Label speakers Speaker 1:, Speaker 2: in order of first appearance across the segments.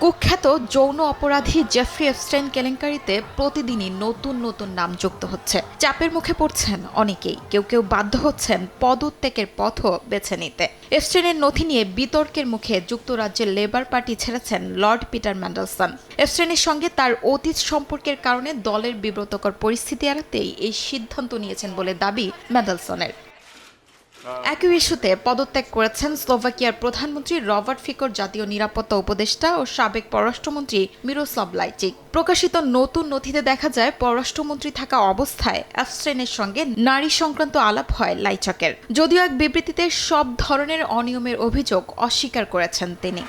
Speaker 1: কুখ্যাত যৌন অপরাধী জেফ্রি এপস্টাইন কেলেঙ্কারিতে প্রতিদিনই নতুন নতুন নাম যুক্ত হচ্ছে। চাপের মুখে পড়ছেন অনেকেই, কেউ কেউ বাধ্য হচ্ছেন পদত্যাগের পথও বেছে নিতে। এপস্টাইনের নথি নিয়ে বিতর্কের মুখে যুক্তরাজ্যের লেবার পার্টি ছেড়েছেন লর্ড পিটার ম্যান্ডেলসন। এপস্টাইনের সঙ্গে তার অতীত সম্পর্কের কারণে দলের বিব্রতকর পরিস্থিতি এড়াতেই এই সিদ্ধান্ত নিয়েছেন বলে দাবি ম্যান্ডেলসনের। একই ইস্যুতে পদত্যাগ করেছেন স্লোভাকিয়ার প্রধানমন্ত্রী রবার্ট ফিকোর, জাতীয় নিরাপত্তা উপদেষ্টা ও সাবেক পররাষ্ট্রমন্ত্রী মিরোস্লাভ লাইচিক। প্রকাশিত নতুন নথিতে দেখা যায়, পররাষ্ট্রমন্ত্রী থাকা অবস্থায় এপস্টাইনের সঙ্গে নারী সংক্রান্ত আলাপ হয় লাইচকের। যদিও এক বিবৃতিতে সব ধরনের অনিয়মের অভিযোগ অস্বীকার করেছেন তিনি।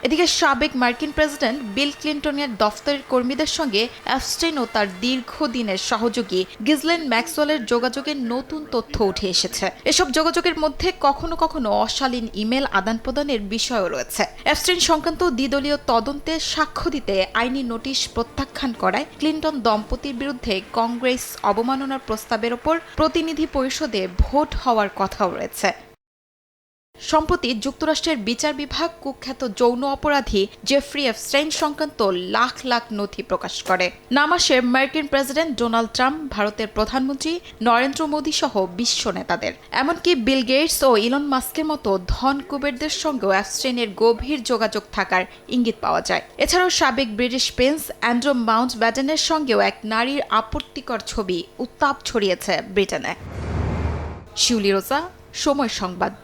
Speaker 1: এদিকে সাবেক মার্কিন প্রেসিডেন্ট বিল ক্লিন্টনের দফতরের কর্মীদের সঙ্গে এপস্টাইন ও তার দীর্ঘদিনের সহযোগী গিজলেন ম্যাক্সওয়েলের যোগাযোগের নতুন তথ্য উঠে এসেছে। এসব যোগাযোগের মধ্যে কখনো কখনো অশালীন ইমেল আদান প্রদানের বিষয়ও রয়েছে। এপস্টাইন সংক্রান্ত দ্বিদলীয় তদন্তে সাক্ষ্য দিতে আইনি নোটিশ প্রত্যাখ্যান করায় ক্লিন্টন দম্পতির বিরুদ্ধে কংগ্রেস অবমাননার প্রস্তাবের ওপর প্রতিনিধি পরিষদে ভোট হওয়ার কথাও রয়েছে। সম্প্রতি যুক্তরাষ্ট্রের বিচার বিভাগ কুখ্যাত যৌন অপরাধী জেফ্রি এপস্টাইন সংক্রান্ত লাখ লাখ নথি প্রকাশ করে। নাম আসে মার্কিন প্রেসিডেন্ট ডোনাল্ড ট্রাম্প, ভারতের প্রধানমন্ত্রী নরেন্দ্র মোদী সহ বিশ্ব নেতাদের। এমনকি বিল গেটস ও ইলন মাস্কের মতো ধন কুবেরদের সঙ্গেও এপস্টাইনের গভীর যোগাযোগ থাকার ইঙ্গিত পাওয়া যায়। এছাড়াও সাবেক ব্রিটিশ প্রিন্স অ্যান্ড্রু মাউন্টব্যাটেনের সঙ্গেও এক নারীর আপত্তিকর ছবি উত্তাপ ছড়িয়েছে ব্রিটেনে। শিউলি রোজা, সময় সংবাদ।